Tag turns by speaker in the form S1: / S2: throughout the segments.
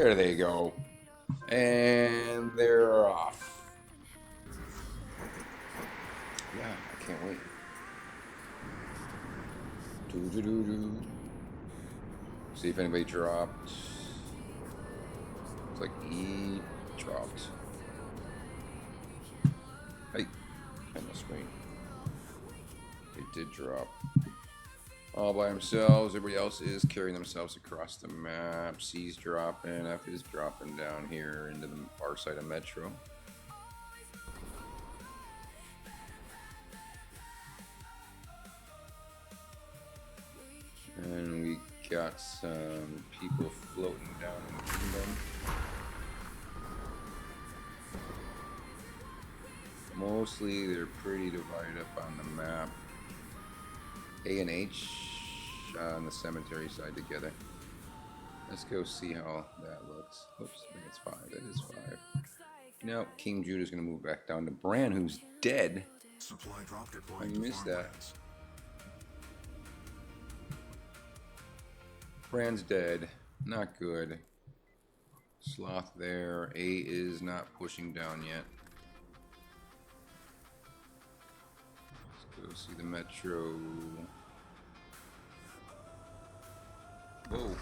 S1: There they go. And they're off. Yeah, I can't wait. Doo-doo-doo-doo. See if anybody dropped. Looks like E dropped. Hey, on the screen. It did drop. All by themselves. Everybody else is carrying themselves across the map. C's dropping. F is dropping down here into the far side of Metro. And we got some people floating down in the kingdom. Mostly they're pretty divided up on the map. A and H on the cemetery side together. Let's go see how that looks. Oops, I think it's 5. That is 5. No, King Judah's going to move back down to Bran, who's dead. I missed that. Bran's dead. Not good. Sloth there. A is not pushing down yet. Let's go see the Metro. Whoa.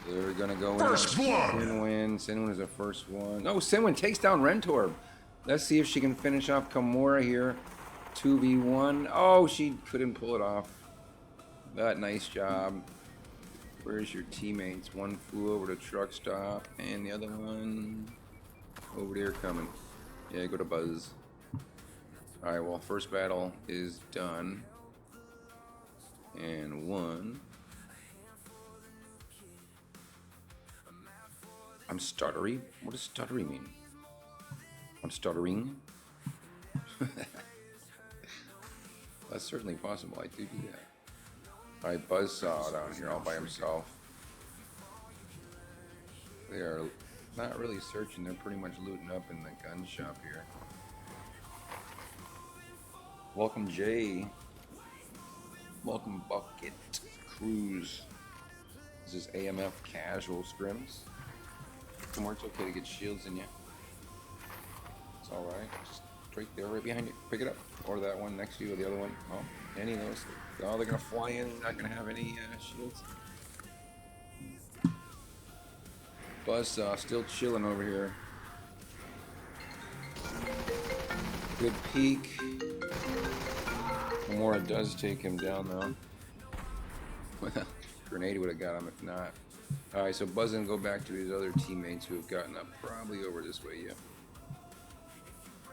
S1: They're gonna go
S2: first
S1: in.
S2: blood.
S1: Sinwin. Sinwin is the first one. Oh, Sinwin takes down Rentorb. Let's see if she can finish off Kimura here. 2v1. Oh, she couldn't pull it off. That nice job. Where's your teammates? One flew over to truck stop, and the other one over there coming. Yeah, go to Buzz. All right. Well, first battle is done, and won. I'm stuttery. What does stuttery mean? I'm stuttering. That's certainly possible. I do that. Alright, Buzzsaw down here all by himself. They are not really searching. They're pretty much looting up in the gun shop here. Welcome, Jay. Welcome, Bucket Cruz. This is AMF Casual scrims. Come on, it's okay to get shields in you. It's alright. Just right there, right behind you. Pick it up. Or that one next to you, or the other one. Oh, any of those. Oh, they're going to fly in. They're not going to have any shields. Buzzsaw still chilling over here. Good peek. Kimura does take him down, though. Well, Grenade would have got him if not. Alright, so Buzz and go back to his other teammates who have gotten up probably over this way, yeah.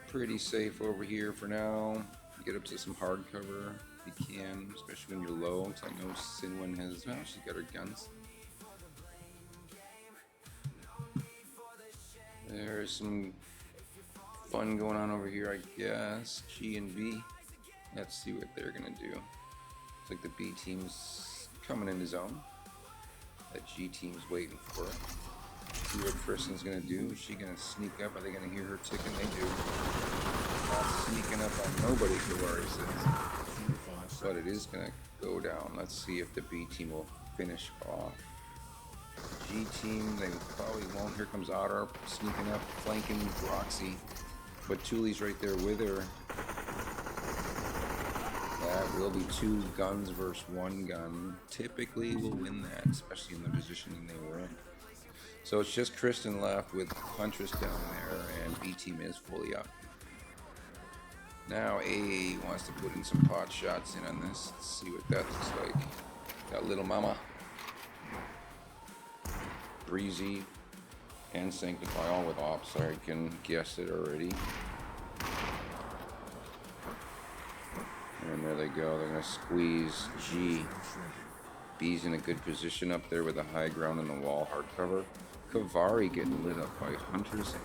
S1: Pretty safe over here for now. Get up to some hard cover if you can, especially when you're low. So I know Sinwin has, well, she's got her guns. There's some fun going on over here, I guess. G and B. Let's see what they're gonna do. Looks like the B team's coming into zone. That G team's waiting for it. See what Kristen's gonna do. Is she gonna sneak up? Are they gonna hear her ticking? They do. Not sneaking up on nobody for where he says. But it is gonna go down. Let's see if the B team will finish off. G team, they probably won't. Here comes Otter sneaking up, flanking Roxy. But Thule's right there with her. That will be 2 guns versus 1 gun. Typically we'll win that, especially in the positioning they were in. So it's just Kristen left with Huntress down there, and B team is fully up. Now A wants to put in some pot shots in on this. Let's see what that looks like. Got Little Mama, Breezy, and Sanctify all with ops. I can guess it already. And there they go. They're gonna squeeze G. B's in a good position up there with the high ground and the wall hardcover. Kavari getting lit up by Hunters.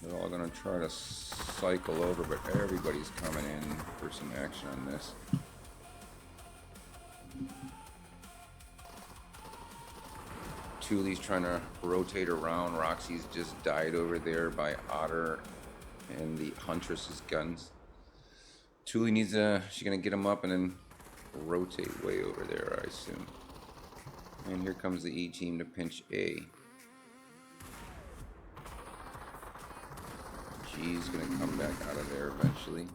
S1: They're all gonna try to cycle over, but everybody's coming in for some action on this. Thule's trying to rotate around. Roxy's just died over there by Otter and the Huntress's guns. Thule needs a. She's gonna get him up and then rotate way over there, I assume. And here comes the E team to pinch A. G's gonna come back out of there eventually.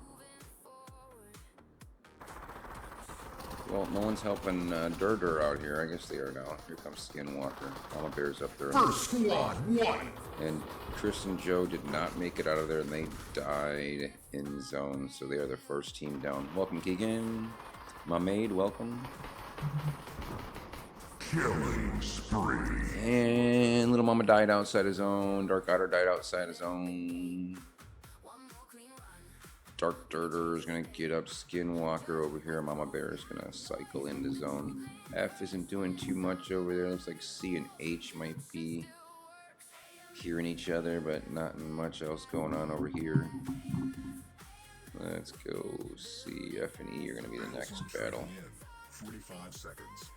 S1: Well, no one's helping Durder out here. I guess they are now. Here comes Skinwalker. Mama Bear's up there.
S2: First squad, one.
S1: And Chris and Joe did not make it out of there, and they died in zone. So they are the first team down. Welcome, Keegan. My maid, welcome.
S2: Killing spree.
S1: And Little Mama died outside his zone. Dark Otter died outside his zone. Dark Durder is going to get up Skinwalker over here. Mama Bear is going to cycle into zone. F isn't doing too much over there. Looks like C and H might be hearing each other, but not much else going on over here. Let's go C, F, and E are going to be the next battle.
S2: 45 seconds.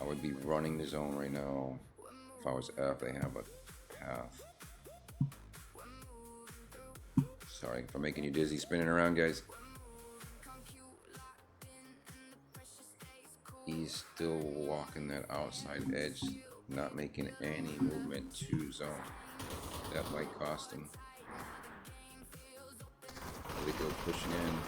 S1: I would be running the zone right now. If I was F, they have a path. Sorry if I'm making you dizzy spinning around, guys. He's still walking that outside edge, not making any movement to zone. That might cost him. They go pushing in.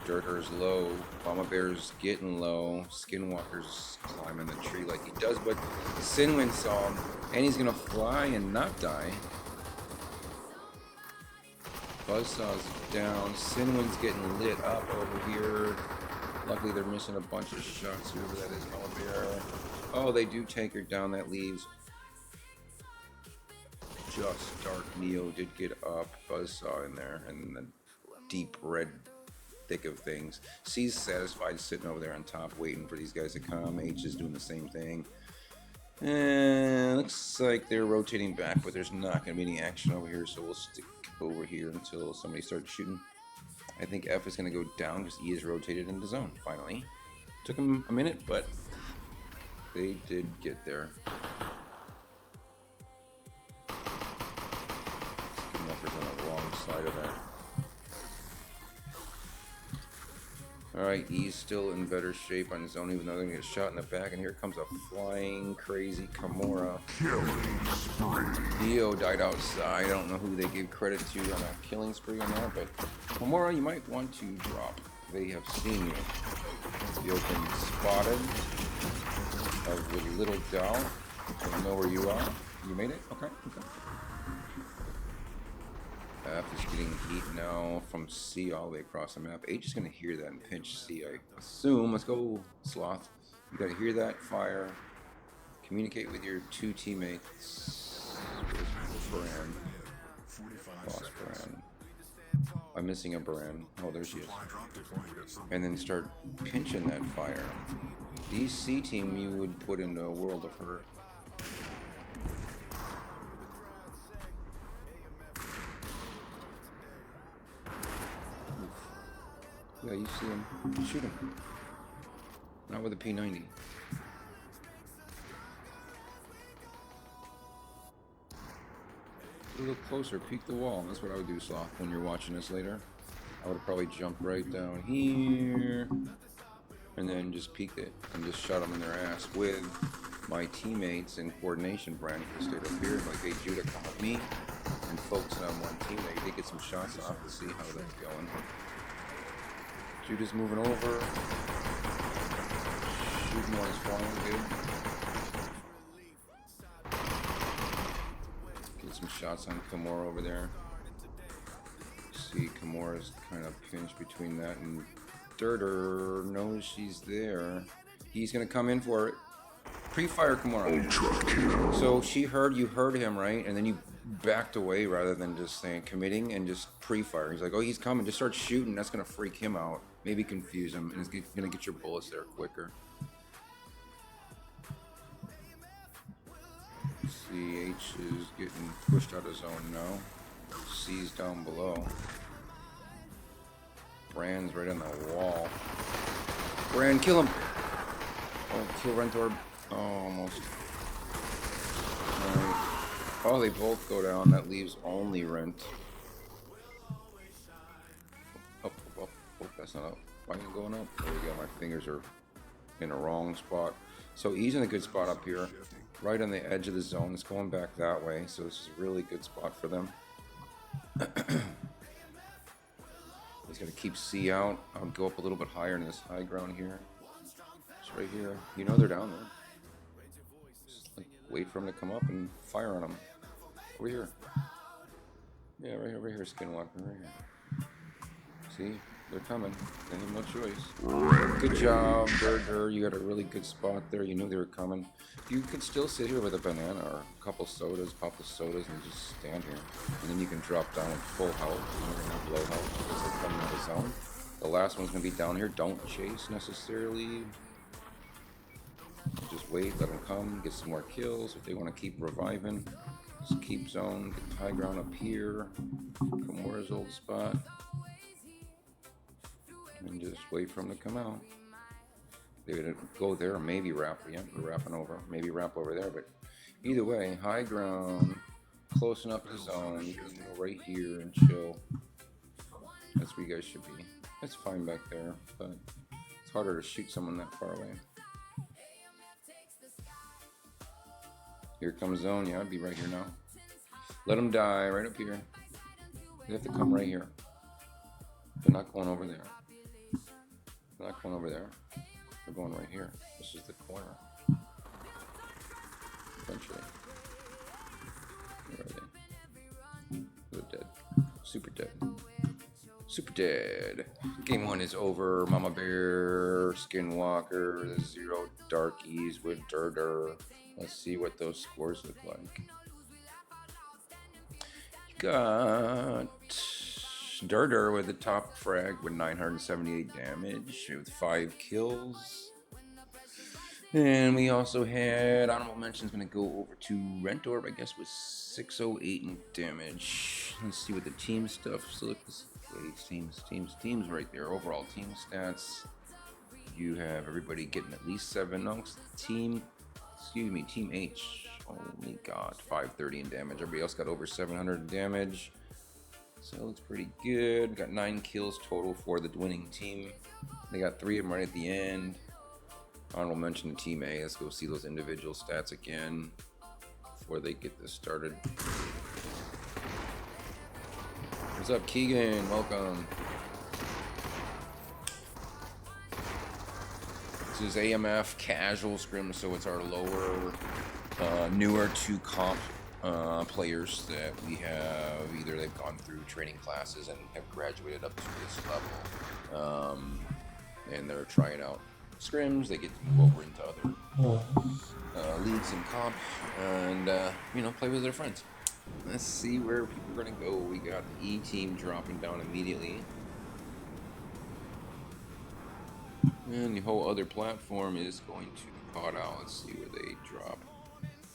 S1: Durder's low. Mama Bear's getting low. Skinwalker's climbing the tree like he does, but Sinwin saw him, and he's gonna fly and not die. Buzzsaw's down. Sinwin's getting lit up over here. Luckily, they're missing a bunch of shots. Whoever that is, Mama Bear. Oh, they do take her down. That leaves just Dark Neo did get up. Buzzsaw in there, and the deep red thick of things. C's satisfied sitting over there on top, waiting for these guys to come. H is doing the same thing. And looks like they're rotating back, but there's not going to be any action over here, so we'll stick over here until somebody starts shooting. I think F is going to go down because E is rotated into zone, finally. Took them a minute, but they did get there. Skinwalker's on the wrong side of that. Alright, E's still in better shape on zone, even though they're going to get shot in the back. And here comes a flying, crazy Kimura.
S2: Killing spree.
S1: Dio died outside. I don't know who they give credit to on a killing spree on that, but Kimura, you might want to drop. They have seen you. You've been spotted with little doubt. They know where you are. You made it? Okay. F is getting heat now from C all the way across the map. H is going to hear that and pinch C, I assume. Let's go, Sloth. You got to hear that, fire. Communicate with your two teammates. Where's Baran? Lost Baran. I'm missing a Baran. Oh, there she is. And then start pinching that fire. The C team you would put into a world of hurt. Yeah, you see him. Shoot him. Not with a P90. A little closer, peek the wall. That's what I would do, Sloth, when you're watching this later. I would have probably jumped right down here and then just peeked it and just shot them in their ass with my teammates in coordination. Brand stayed up here like, hey, Judah, come with me, and focus on one teammate. They get some shots off to see how that's going. Judah's moving over. Shooting while he's flying, dude. Get some shots on Kimura over there. See, Kimura's kind of pinched between that, and Durder knows she's there. He's gonna come in for it. Pre-fire Kimura. So you heard him, right? And then you backed away rather than just saying committing and just pre-fire. He's like, oh, he's coming. Just start shooting. That's gonna freak him out. Maybe confuse him, and it's gonna get your bullets there quicker. CH is getting pushed out of zone now. C's down below. Brand's right on the wall. Brand, kill him! Oh, kill Rentor. Oh, almost. Alright. Oh, they both go down. That leaves only Rent. Up, up, up. Oh, that's not up. Why are you going up? There we go. My fingers are in the wrong spot. So he's in a good spot up here, right on the edge of the zone. It's going back that way, so this is a really good spot for them. He's gonna keep C out. I'll go up a little bit higher in this high ground here. It's right here. You know they're down there. Just like wait for him to come up and fire on them. Over here. Yeah, right here, Skinwalker, right here. See? They're coming. They have no choice. Good job, Burger. You got a really good spot there. You knew they were coming. You could still sit here with a banana or a couple sodas, pop the sodas, and just stand here. And then you can drop down with full health. You're going to have low health because they're coming out of the zone. The last one's going to be down here. Don't chase necessarily. Just wait, let them come, get some more kills. If they want to keep reviving, just keep zone. Get the high ground up here. Kimura's old spot. And just wait for them to come out. They're gonna go there, maybe wrap. Yeah, we're wrapping over. Maybe wrap over there, but either way, high ground, close enough to the zone. You can go right here and chill. That's where you guys should be. That's fine back there, but it's harder to shoot someone that far away. Here comes zone. Yeah, I'd be right here now. Let them die right up here. They have to come right here. They're not going over there. They're not going over there. They're going right here. This is the corner. Eventually. Where are they? They're dead. Super dead. Super dead. Game 1 is over. Mama Bear, Skinwalker, 0 Darkies with Durder. Let's see what those scores look like. You got Durder with the top frag with 978 damage with 5 kills. And we also had honorable mentions going to go over to Rentor, I guess, with 608 in damage. Let's see what the team stuff. So look, this teams right there. Overall team stats. You have everybody getting at least 7 knocks. Team H. Holy God, 530 in damage. Everybody else got over 700 in damage. So it's pretty good. Got 9 kills total for the winning team. They got 3 of them right at the end. Honorable mention to Team A. Let's go see those individual stats again before they get this started. What's up, Keegan? Welcome. This is AMF Casual Scrim, so it's our lower, newer to comp players that we have. Either they've gone through training classes and have graduated up to this level, and they're trying out scrims. They get to move over into other leagues and comp, and play with their friends. Let's see where people are gonna go. We got the E team dropping down immediately, and the whole other platform is going to pot out. Let's see where they drop.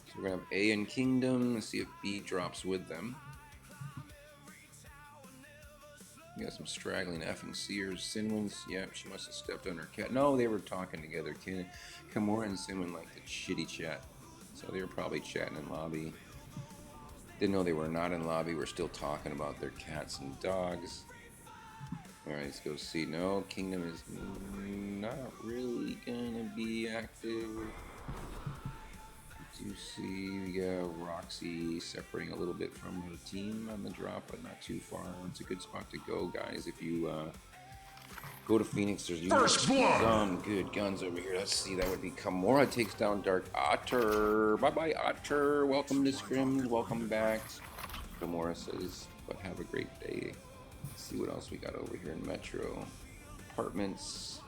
S1: So we're gonna have A and Kingdom. Let's see if B drops with them. We got some straggling F and Sears. Sinwin's, yep, she must have stepped on her cat. No, they were talking together. Kimura and Sinwin like the shitty chat. So they were probably chatting in lobby. Didn't know they were not in lobby. We're still talking about their cats and dogs. Alright, let's go see. No, Kingdom is not really gonna be active. You see, we got Roxy separating a little bit from her team on the drop, but not too far. It's a good spot to go, guys. If you go to Phoenix, there's some good guns over here. Let's see, that would be Kimura takes down Dark Otter. Bye-bye, Otter. Welcome to Scrims. Welcome back. Kimura says, but have a great day. Let's see what else we got over here in Metro. Apartments.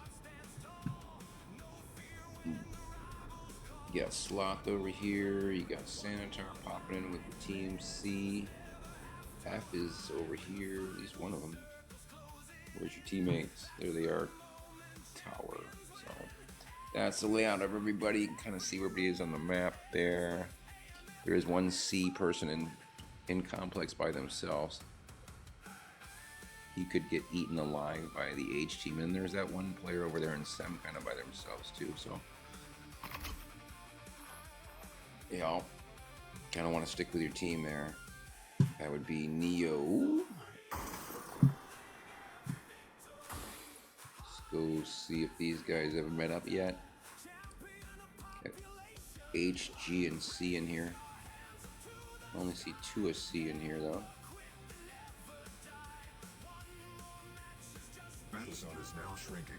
S1: You got Sloth over here. You got Sanitar popping in with the team C. F is over here, at least one of them. Where's your teammates? There they are. Tower. So that's the layout of everybody. You can kind of see where everybody is on the map there. There is one C person in complex by themselves. He could get eaten alive by the H team. And there's that one player over there in SEM kind of by themselves too. So yeah, Kind of want to stick with your team there. That would be Neo. Let's go see if these guys have met up yet. Got H, G, and C in here. I only see 2 of C in here though.
S2: Battle zone is now shrinking.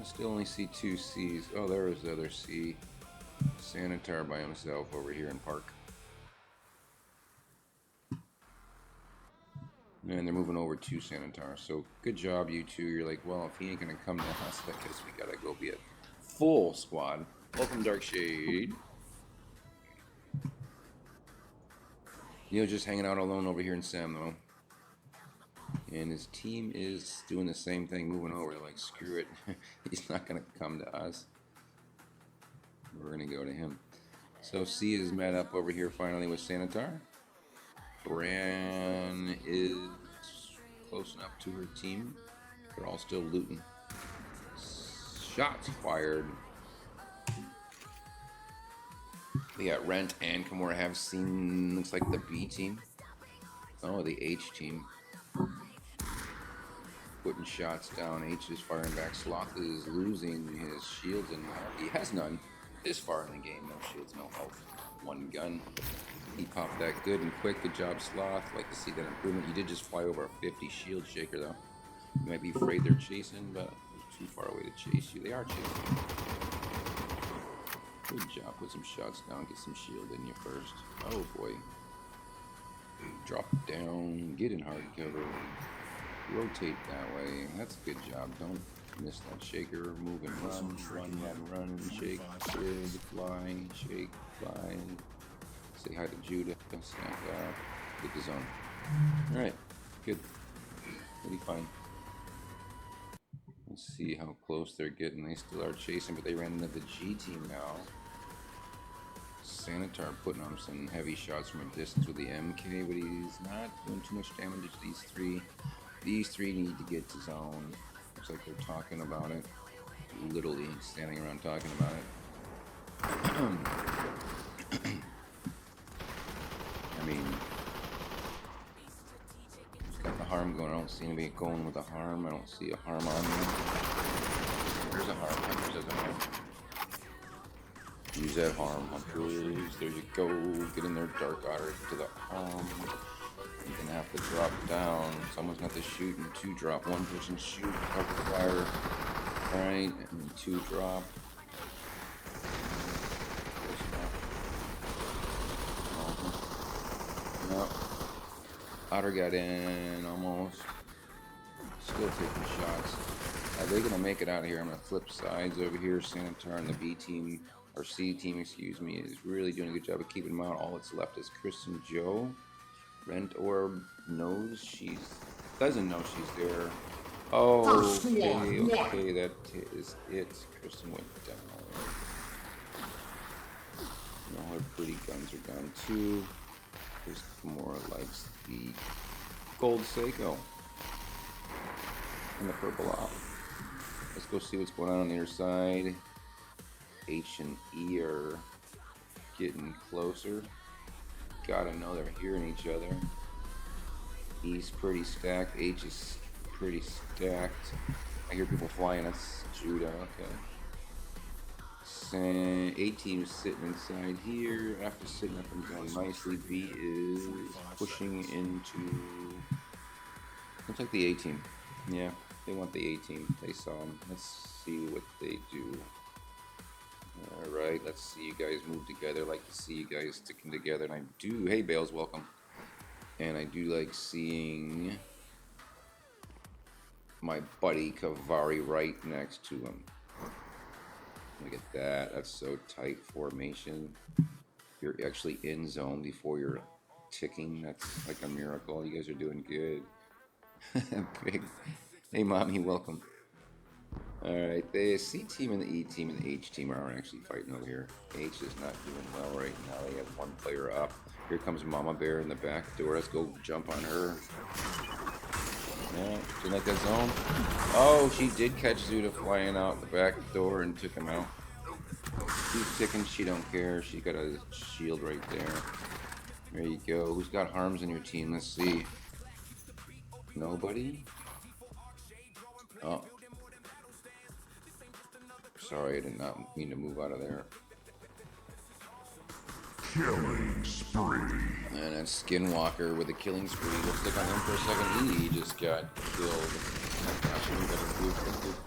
S1: Still only see 2 C's. Oh, there was the other C. Sanitar by himself over here in Park. And they're moving over to Sanitar. So good job, you two. You're like, well, if he ain't gonna come to us, I guess we gotta go be a full squad. Welcome, Darkshade. Neil's just hanging out alone over here in Sam, though. And his team is doing the same thing, moving over. They're like, screw it. He's not going to come to us. We're going to go to him. So C is met up over here finally with Sanitar. Bran is close enough to her team. They're all still looting. Shots fired. We got Rent and Kimura have seen, looks like the B team. Oh, the H team. Putting shots down. H is firing back. Sloth is losing his shields and health. He has none this far in the game. No shields, no health. One gun. He popped that good and quick. Good job, Sloth. Like to see that improvement. You did just fly over a 50 shield shaker, though. You might be afraid they're chasing, but they're too far away to chase you. They are chasing. Good job. Put some shots down. Get some shield in you first. Oh, boy. Drop down. Get in hard cover. Rotate that way. That's a good job. Don't miss that shaker. Move and run and shake. Good. Fly. Shake. Fly. Say hi to Judah. Snap up. Get the zone. Alright. Good. Pretty fine. Let's see how close they're getting. They still are chasing, but they ran into the G team now. Sanitar putting on some heavy shots from a distance with the MK, but he's not doing too much damage to these three. These three need to get to zone. Looks like they're talking about it. Literally standing around talking about it. I mean, he's got the harm going. I don't see anybody going with a harm. I don't see a harm on him. There's a harm. Hunters has a harm. Use that harm, Hunters. There you go. Get in there, Dark Otter, to the harm. You're gonna have to drop down. Someone's got to shoot and 2 drop. 1 person shoot, cover fire. Alright, and 2 drop. Nope. Otter got in almost. Still taking shots. Are they gonna make it out of here? I'm gonna flip sides over here. Sanitar and the B team, or C team, excuse me, is really doing a good job of keeping them out. All that's left is Chris and Joe. Rent Orb knows doesn't know she's there. Oh, okay, that is it. Kristen went down. And all her pretty guns are down too. There's more likes the gold Seiko and the purple op. Let's go see what's going on the other side. H and E are getting closer. Gotta know they're hearing each other. E's pretty stacked. H is pretty stacked. I hear people flying. That's Judah. Okay. A team's sitting inside here. After sitting up and down nicely, B is pushing into. Looks like the A team. Yeah, they want the A team. They saw them. Let's see what they do. Alright, let's see you guys move together. I like to see you guys sticking together. And I do. Hey, Bales, welcome. And I do like seeing my buddy Kavari right next to him. Look at that. That's so tight formation. You're actually in zone before you're ticking. That's like a miracle. You guys are doing good. Big. Hey, Mommy, welcome. Alright, the C team and the E team and the H team are actually fighting over here. H is not doing well right now. They have 1 player up. Here comes Mama Bear in the back door. Let's go jump on her. Yeah, didn't like that zone. Oh, she did catch Zuda flying out the back door and took him out. She's ticking, she don't care. She got a shield right there. There you go. Who's got harms in your team? Let's see. Nobody? Oh. Sorry, I did not mean to move out of there.
S2: Killing spree.
S1: And that's Skinwalker with a killing spree. Let's look on him for a second. He just got killed. Oh my gosh, we got a group.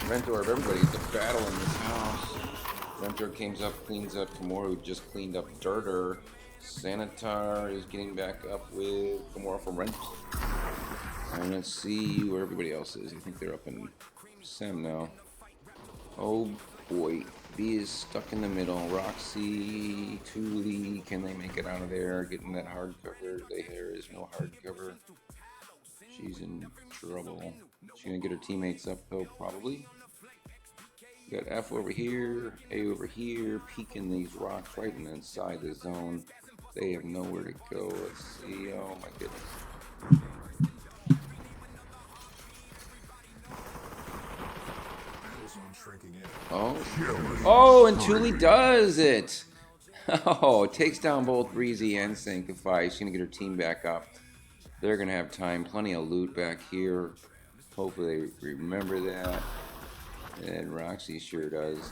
S1: Rentor of everybody. It's a battle in this house. Rentor cleans up Kimura, who just cleaned up Dirter. Sanitar is getting back up with Kimura from Rent. And let's see where everybody else is. I think they're up in Sem now. Oh boy. B is stuck in the middle. Roxy, Thule, can they make it out of there? Getting that hard cover. There is no hard cover. She's in trouble. She's gonna get her teammates up though, probably. We got F over here, A over here, peeking these rocks right inside the zone. They have nowhere to go. Let's see. Oh my goodness. Oh, and Thule does it. Oh, takes down both Breezy and Sanctify. She's gonna get her team back up. They're gonna have time. Plenty of loot back here. Hopefully they remember that. And Roxy sure does.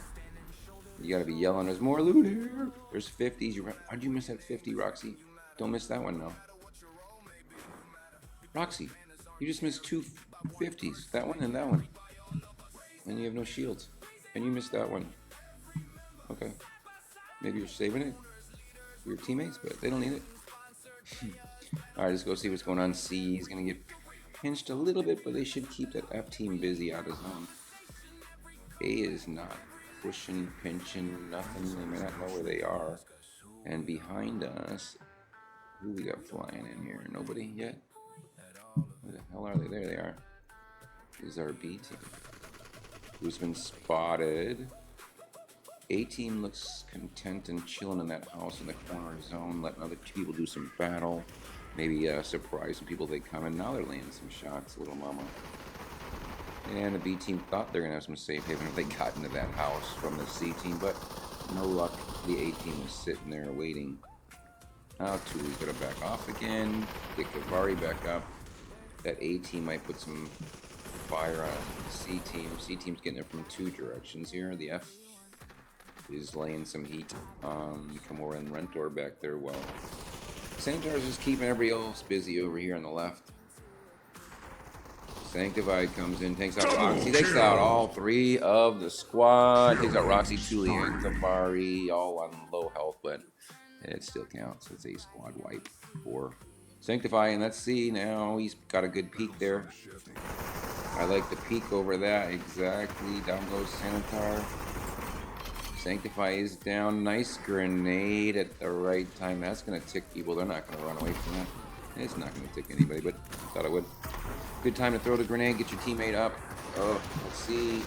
S1: You gotta be yelling, there's more loot here. There's 50s. How'd you miss that 50, Roxy? Don't miss that one now. Roxy, you just missed two 50s. That one and that one. And you have no shields. And you missed that one. Okay. Maybe you're saving it for your teammates, but they don't need it. Alright, let's go see what's going on. C is gonna get pinched a little bit, but they should keep that F team busy out of zone. A is not pushing, pinching, nothing. They may not know where they are. And behind us, who we got flying in here? Nobody yet? Where the hell are they? There they are. This is our B team. Who's been spotted. A team looks content and chilling in that house in the corner zone, letting other people do some battle. Maybe surprise some people they come in. Now they're landing some shots, little mama. And the B team thought they're gonna have some safe haven if they got into that house from the C team, but no luck. The A team was sitting there waiting. Now Thule's gonna back off again. Get Kavari back up. That A team might put some fire on C team. C team's getting it from two directions here. The F is laying some heat on Kimura and Rentor back there. Well, Sanitar's just keeping everybody else busy over here on the left. Sanctified comes in, takes out Roxy, takes out all three of the squad, takes out Roxy, Thule, and Kavari, all on low health, but it still counts. It's a squad wipe for Sanctify, and let's see now, he's got a good peek there. I like the peek over that, exactly. Down goes Sanitar. Sanctify is down, nice grenade at the right time. That's going to tick people, they're not going to run away from that. It's not going to tick anybody, but I thought it would. Good time to throw the grenade, get your teammate up. Oh, let's see.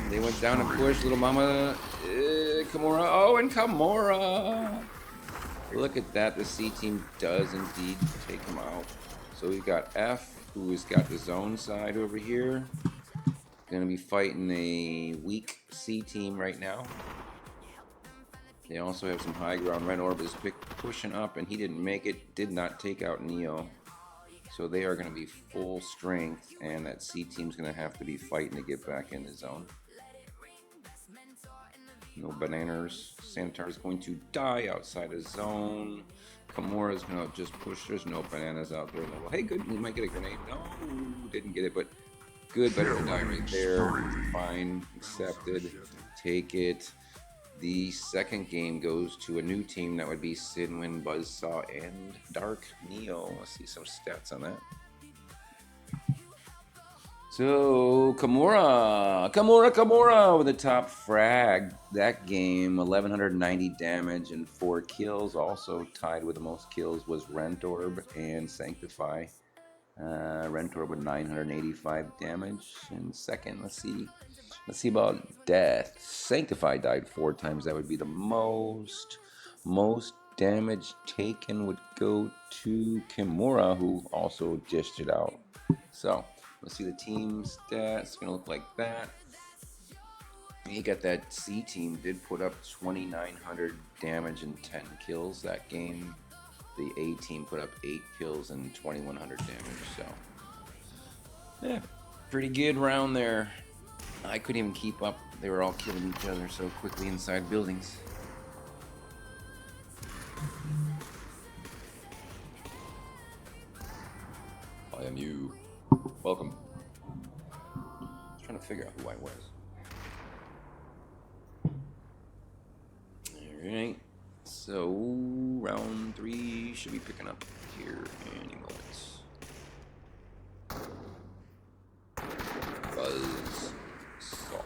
S1: They went down and pushed, little mama. Kimura, oh, and Kimura. Look at that, the C team does indeed take him out. So we've got F, who's got the zone side over here. Gonna be fighting a weak C team right now. They also have some high ground. Red Orb is pushing up, and he didn't make it. Did not take out Neo. So they are going to be full strength, and that C team's going to have to be fighting to get back in the zone. No bananas. Sanitar's going to die outside of zone. Kimura's going to just push. There's no bananas out there. Well, hey, good. We might get a grenade. No, didn't get it, but good. Better than die right there. Fine. Accepted. Take it. The second game goes to a new team. That would be Sidwin, Buzzsaw, and Dark Neo. Let's see some stats on that. So, Kimura with the top frag. That game, 1,190 damage and 4 kills. Also tied with the most kills was Rentorb and Sanctify. Rentorb with 985 damage in second. Let's see about death. Sanctify died 4 times. That would be the most damage taken would go to Kimura, who also dished it out. So let's see the team stats. It's gonna look like that. You got that C team did put up 2,900 damage and 10 kills that game. The A team put up 8 kills and 2,100 damage. So yeah, pretty good round there. I couldn't even keep up. They were all killing each other so quickly inside buildings. I am you. Welcome. I was trying to figure out who I was. Alright. So, round 3 should be picking up here any moments. Buzz saw.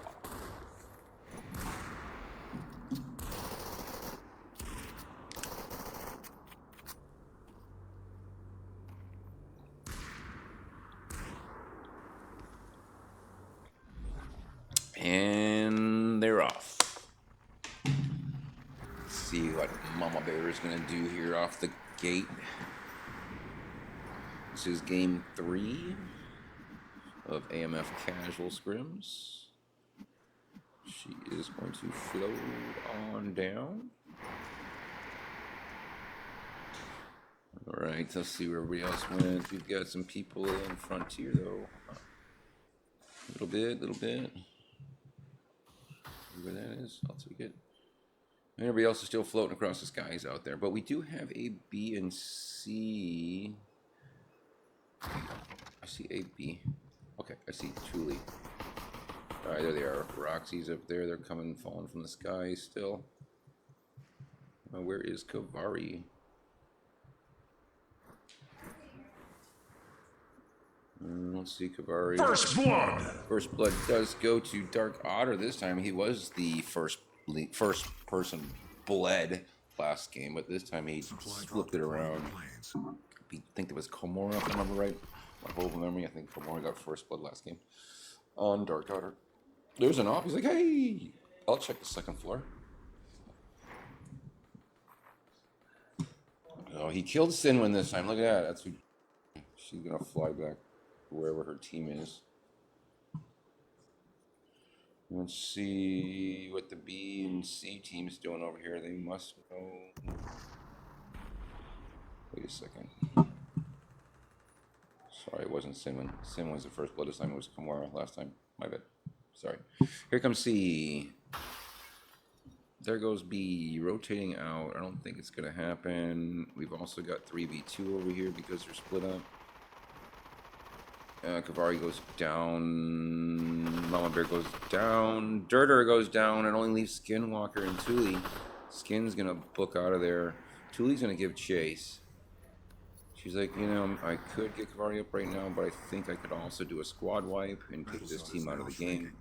S1: And they're off. Let's see what Mama Bear is going to do here off the gate. This is game 3 of AMF Casual scrims. She is going to float on down. Alright, let's see where everybody else went. We've got some people in Frontier though. A little bit. Where that is, I'll take it. Everybody else is still floating across the skies out there, but we do have A, B, and C. I see A, B. Okay, I see Thule. Alright, there they are. Roxy's up there. They're falling from the sky still. Where is Kavari? Let's see, Kavari.
S2: First blood.
S1: First blood does go to Dark Otter this time. He was the first person bled last game, but this time he flipped it around. I think it was Komora, if I remember right. My whole memory, I think Komora got first blood last game on Dark Otter. There's an op. He's like, hey, I'll check the second floor. Oh, he killed Sinwin this time. Look at that. That's who. She's gonna fly back wherever her team is. Let's see what the B and C team's doing over here. They must know. Wait a second. Sorry, it wasn't Sinwin. Sinwin was the first blood this time. It was Komora last time. My bad. Sorry. Here comes C. There goes B, rotating out. I don't think it's going to happen. We've also got 3v2 over here because they're split up. Kavari goes down. Mama Bear goes down. Dirter goes down. It only leaves Skinwalker and Thule. Skin's going to book out of there. Thule's going to give chase. She's like, you know, I could get Kavari up right now, but I think I could also do a squad wipe and take this team out of the game.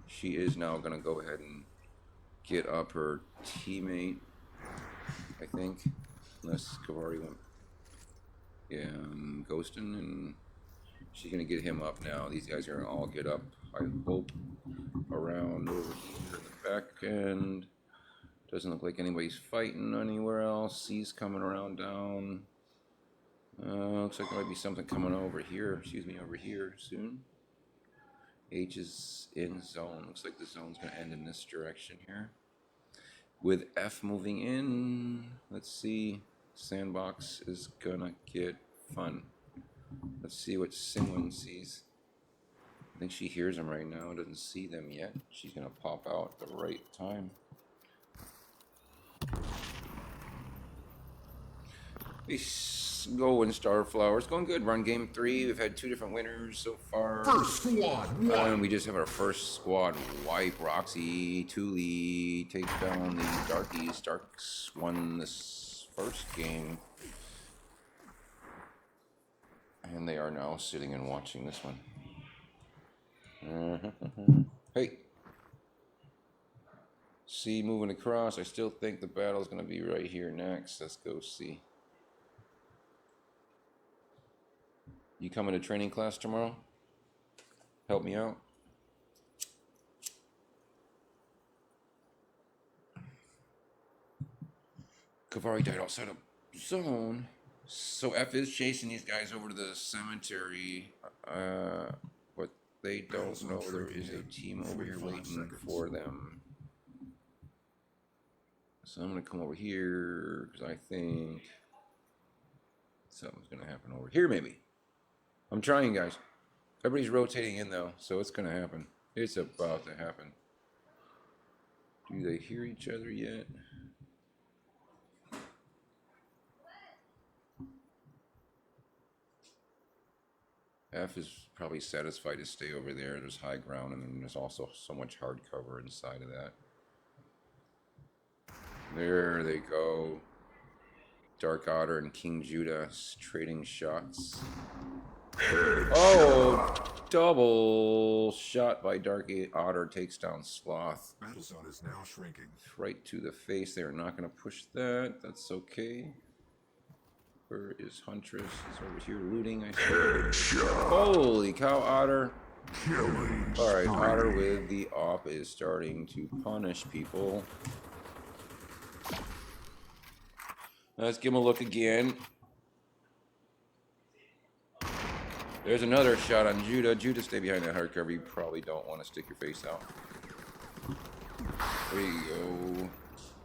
S1: She is now going to go ahead and get up her teammate, I think. Unless Kavari went, yeah, ghosting, and she's going to get him up now. These guys are going to all get up, I hope, around over here in the back end. Doesn't look like anybody's fighting anywhere else. C's coming around down. Looks like there might be something coming over here, over here soon. H is in zone. Looks like the zone's going to end in this direction here. With F moving in, let's see. Sandbox is going to get fun. Let's see what Sinwin sees. I think she hears them right now. Doesn't see them yet. She's going to pop out at the right time. We go in Starflower. It's going good. We're on game 3. We've had 2 different winners so far.
S2: First squad
S1: And we just have our first squad wipe. Roxy, Thule takes down the Darkies. Darks won this first game. And they are now sitting and watching this one. Hey. C moving across. I still think the battle's going to be right here next. Let's go C. You coming to training class tomorrow? Help me out. Kavari died outside of zone. So F is chasing these guys over to the cemetery. But they don't know there is a team over here waiting for them. So I'm going to come over here because I think something's going to happen over here maybe. I'm trying, guys. Everybody's rotating in though, so it's going to happen. It's about to happen. Do they hear each other yet? F is probably satisfied to stay over there. There's high ground, and then there's also so much hard cover inside of that. There they go. Dark Otter and King Judah trading shots. Oh, double shot by Dark Otter takes down Sloth.
S2: Battle zone is now shrinking.
S1: Right to the face. They are not going to push that. That's okay. Where is Huntress? He's over here looting, I see. Holy cow, Otter. Alright, Otter with the op is starting to punish people. Let's give him a look again. There's another shot on Judah. Judah, stay behind that hard cover. You probably don't want to stick your face out. There you go.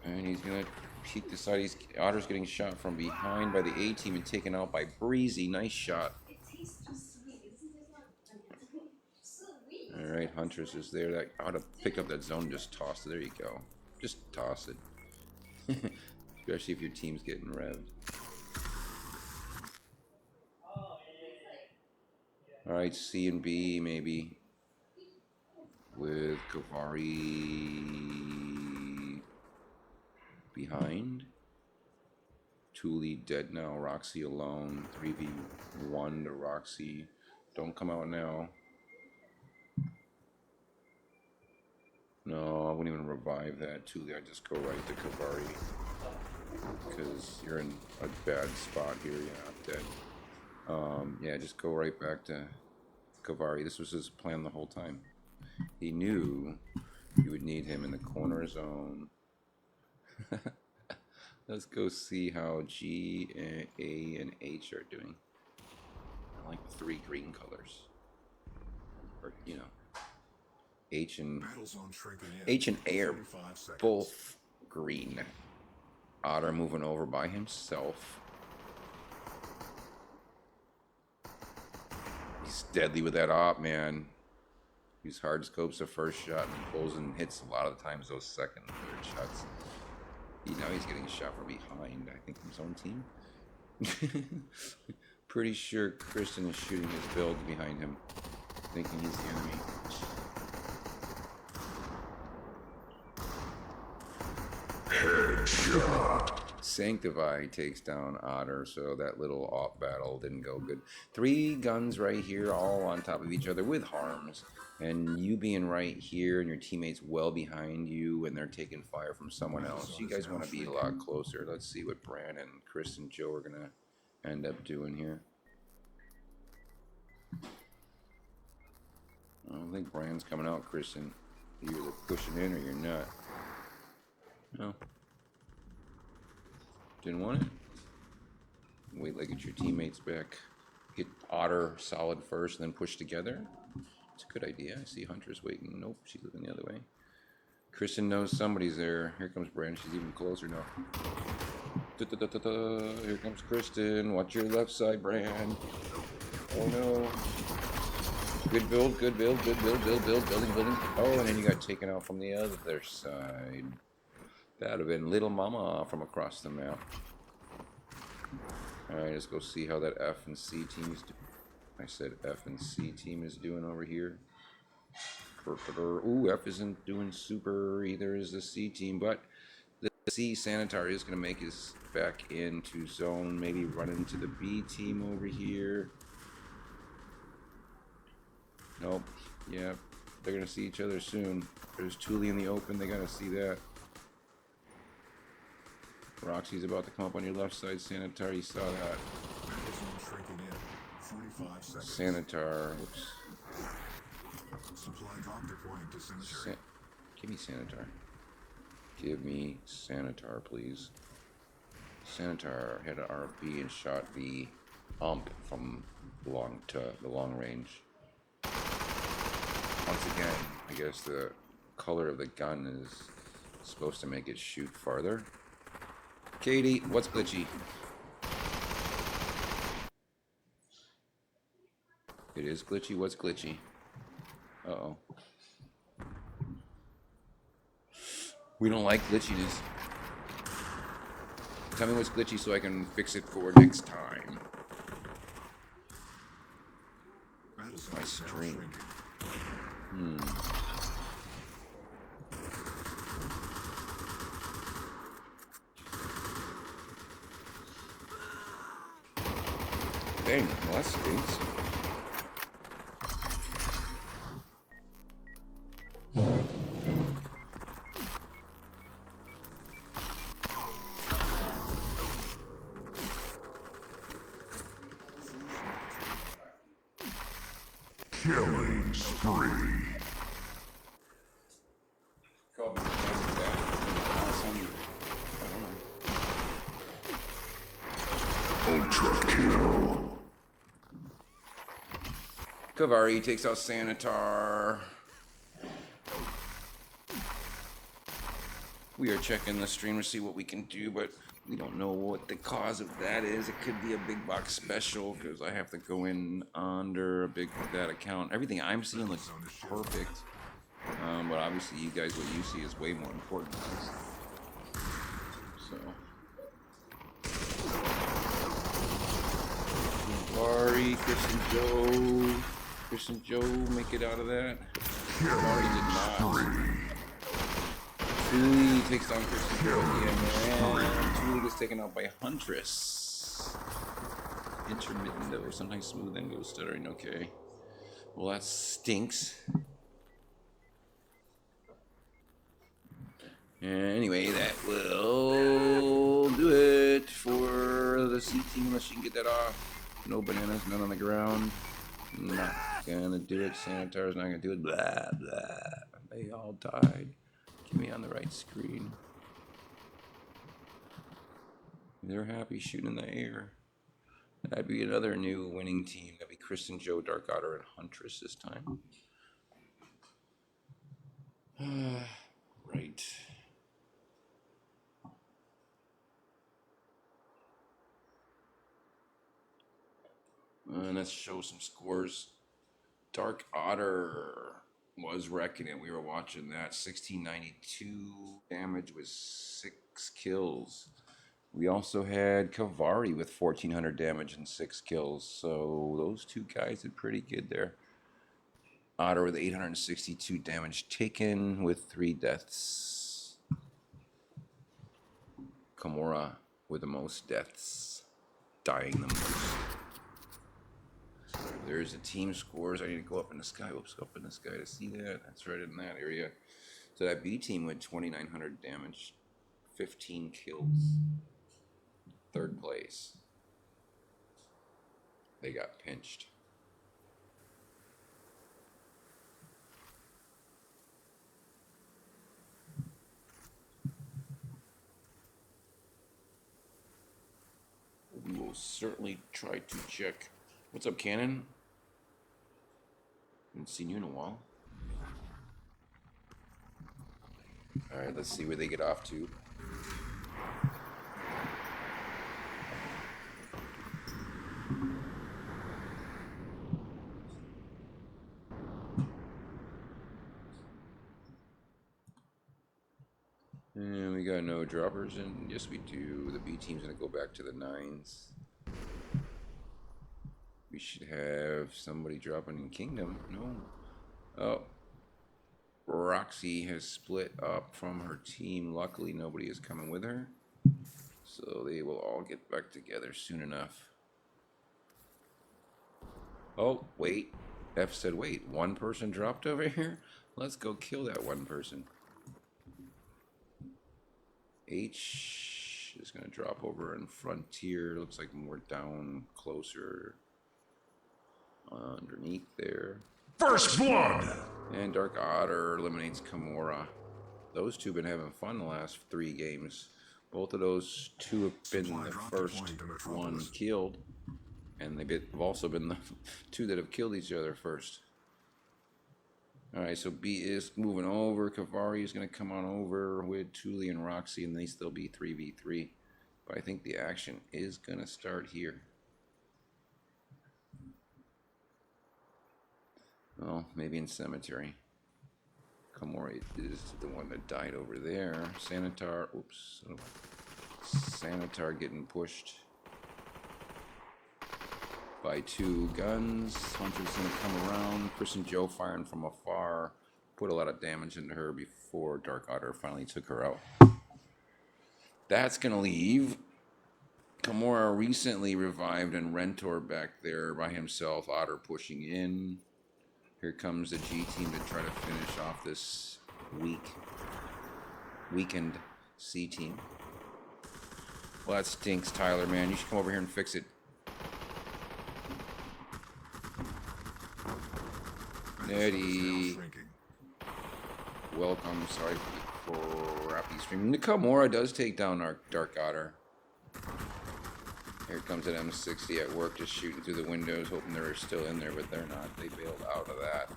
S1: And he's going to peek the side. Otter's getting shot from behind by the A team and taken out by Breezy. Nice shot. Alright, Huntress is there. That ought to pick up that zone and just toss it. There you go. Just toss it. Especially if your team's getting revved. Alright, C and B maybe. With Kavari behind. Thule dead now. Roxy alone. 3v1 to Roxy. Don't come out now. No, I wouldn't even revive that. Thule, I just go right to Kavari. Because you're in a bad spot here. You're not dead. Yeah, just go right back to Kavari. This was his plan the whole time. He knew you would need him in the corner zone. Let's go see how G, A, and H are doing. I like the 3 green colors. Or, you know, H and A are both green. Otter moving over by himself. He's deadly with that op, man. Use hard scopes the first shot and pulls and hits a lot of the times those second and third shots. Now he's getting shot from behind, I think, from his own team. Pretty sure Kristen is shooting his build behind him, thinking he's the enemy. Sanctify takes down Otter, so that little off battle didn't go good. 3 guns right here, all on top of each other with harms. And you being right here and your teammates well behind you and they're taking fire from someone else. You guys want to be a lot closer. Let's see what Bran and Chris and Joe are going to end up doing here. I don't think Bran's coming out, Kristen. You're either pushing in or you're not. No. Didn't want it? Wait, like, get your teammates back. Get Otter solid first and then push together. It's a good idea. I see Huntress waiting. Nope, she's looking the other way. Kristen knows somebody's there. Here comes Bran. She's even closer now. Here comes Kristen. Watch your left side, Bran. Oh no. Good build, good build, good build, building. Oh, and then you got taken out from the other side. That would have been Little Mama from across the map. Alright, let's go see how that F and C team is doing. I said F and C team is doing over here. Ooh, F isn't doing super, either is the C team, but the C Sanitar is going to make his back into zone, maybe run into the B team over here. Nope, yeah, they're going to see each other soon. There's Thule in the open, they got to see that. Roxy's about to come up on your left side, Sanitar, you saw that. Sanitar, whoops. Give me Sanitar. Give me Sanitar, please. Sanitar had an RP and shot the ump from the long range. Once again, I guess the color of the gun is supposed to make it shoot farther. Katie, what's glitchy? It is glitchy. What's glitchy? Uh-oh. We don't like glitchiness. Tell me what's glitchy so I can fix it for next time. My stream. Dang, well that stinks.
S2: Killing spree. Ultra kill.
S1: Kavari takes out Sanitar. We are checking the stream to see what we can do, but we don't know what the cause of that is. It could be a big box special because I have to go in under that account. Everything I'm seeing looks perfect, but obviously you guys, what you see is way more important. So, Kavari, Chris and Joe make it out of that. Kavari did not. Tuli takes down Christian Joe and Tuli gets taken out by Huntress. Intermittent though, sometimes smooth and goes stuttering. Okay. Well, that stinks. Anyway, that will do it for the C team unless you can get that off. No bananas, none on the ground. Not gonna do it. Sanitar's not gonna do it. Blah, blah. They all died. Get me on the right screen. They're happy shooting in the air. That'd be another new winning team. That'd be Kristen, Joe, Dark Otter, and Huntress this time. Right. And let's show some scores. Dark Otter was wrecking it. We were watching that. 1692 damage with 6 kills. We also had Kavari with 1400 damage and 6 kills. So those two guys did pretty good there. Otter with 862 damage taken with 3 deaths. Kimura with the most deaths, dying the most. There's the team scores. I need to go up in the sky. Oops, up in the sky to see that. That's right in that area. So that B team went 2,900 damage, 15 kills, 3rd place. They got pinched. We will certainly try to check. What's up, Cannon? Haven't seen you in a while. Alright, let's see where they get off to. And we got no droppers, and yes, we do. The B team's gonna go back to the 9s. We should have somebody dropping in Kingdom. No. Oh. Roxy has split up from her team. Luckily, nobody is coming with her. So they will all get back together soon enough. Oh, wait. F said, wait, one person dropped over here? Let's go kill that one person. H is going to drop over in Frontier. Looks like more down, closer. Underneath there.
S2: First blood!
S1: And Dark Otter eliminates Kimura. Those two have been having fun the last 3 games. Both of those two have been the first one killed, and they've also been the two that have killed each other first. Alright, so B is moving over. Kavari is going to come on over with Thule and Roxy, and they still be 3v3. But I think the action is going to start here. Well, maybe in Cemetery. Komori is the one that died over there. Sanitar, oops. Sanitar getting pushed by two guns. Hunter's going to come around. Chris and Joe firing from afar. Put a lot of damage into her before Dark Otter finally took her out. That's going to leave. Kimura recently revived and Rentor back there by himself. Otter pushing in. Here comes the G team to try to finish off this weakened C team. Well, that stinks, Tyler, man. You should come over here and fix it. Nettie. Welcome. Sorry for crappy stream. Nakamura does take down our Dark Otter. Here comes an M60 at work, just shooting through the windows, hoping they're still in there, but they're not. They bailed out of that.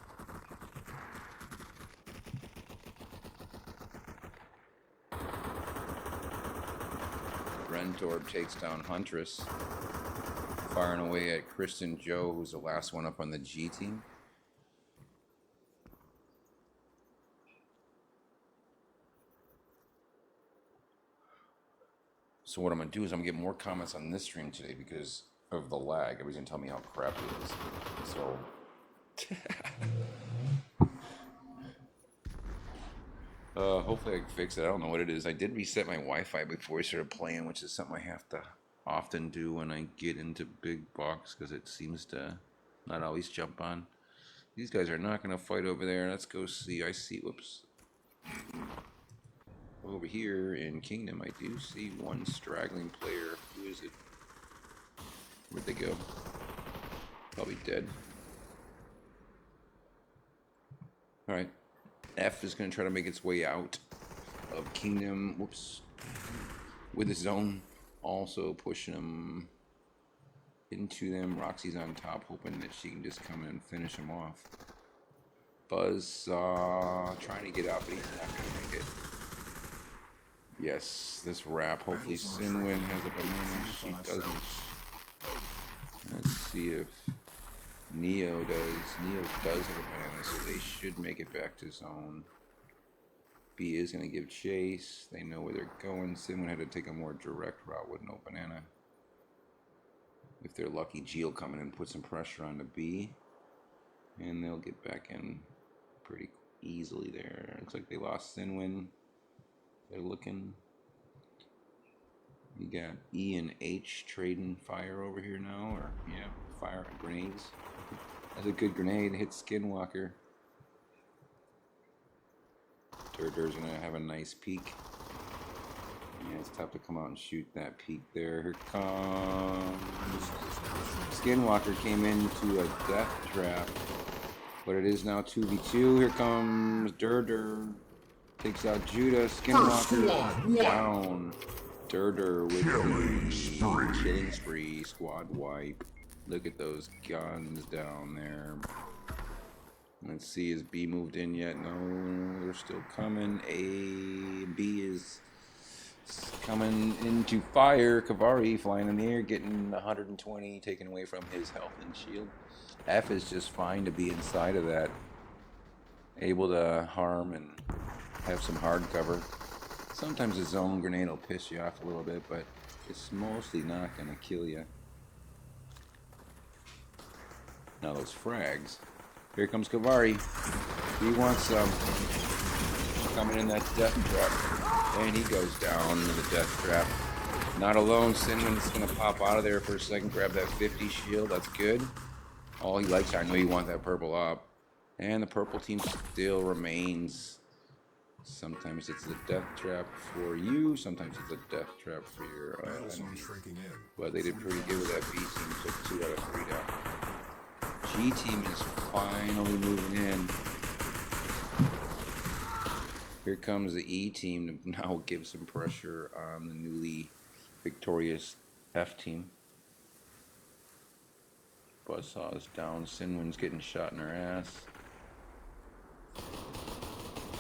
S1: Rentorb takes down Huntress, firing away at Kristen Joe, who's the last one up on the G team. So what I'm going to do is I'm going to get more comments on this stream today because of the lag. Everybody's going to tell me how crappy it is. So hopefully I can fix it. I don't know what it is. I did reset my Wi-Fi before I started playing, which is something I have to often do when I get into big box because it seems to not always jump on. These guys are not going to fight over there. Let's go see. I see. Whoops. Over here in Kingdom, I do see one straggling player. Who is it? Where'd they go? Probably dead. Alright. F is going to try to make its way out of Kingdom. Whoops. With his zone. Also pushing him into them. Roxy's on top, hoping that she can just come in and finish him off. Buzz trying to get out, but he's not going to make it. Yes, this wrap. Hopefully Sinwin has a banana. She doesn't. Let's see if Neo does. Neo does have a banana, so they should make it back to zone. B is going to give chase. They know where they're going. Sinwin had to take a more direct route with no banana. If they're lucky, G will come in and put some pressure on the B. And they'll get back in pretty easily there. Looks like they lost Sinwin. They're looking. You got E and H trading fire over here now, or yeah, fire grenades. That's a good grenade. Hit Skinwalker. Durder's gonna have a nice peek. Yeah, it's tough to come out and shoot that peek there. Here comes Skinwalker. Came into a death trap, but it is now 2v2. Here comes Durder. Takes out Judah. Skinwalker down. Durder with the killing spree. Squad wipe. Look at those guns down there. Let's see, is B moved in yet? No, they're still coming. B is coming into fire. Kavari flying in the air, getting 120, taken away from his health and shield. F is just fine to be inside of that. Able to harm and have some hard cover. Sometimes a zone grenade will piss you off a little bit, but it's mostly not going to kill you. Now those frags. Here comes Kavari. He wants some. Coming in that death trap. And he goes down in the death trap. Not alone. Sinwin's going to pop out of there for a second. Grab that 50 shield. That's good. All he likes, I know you want that purple up. And the purple team still remains. Sometimes it's a death trap for you. Sometimes it's a death trap for your enemy. But they did pretty good with that B team. Took 2 out of 3 down. G team is finally moving in. Here comes the E team to now give some pressure on the newly victorious F team. Buzzsaw's down. Sinwin's getting shot in her ass.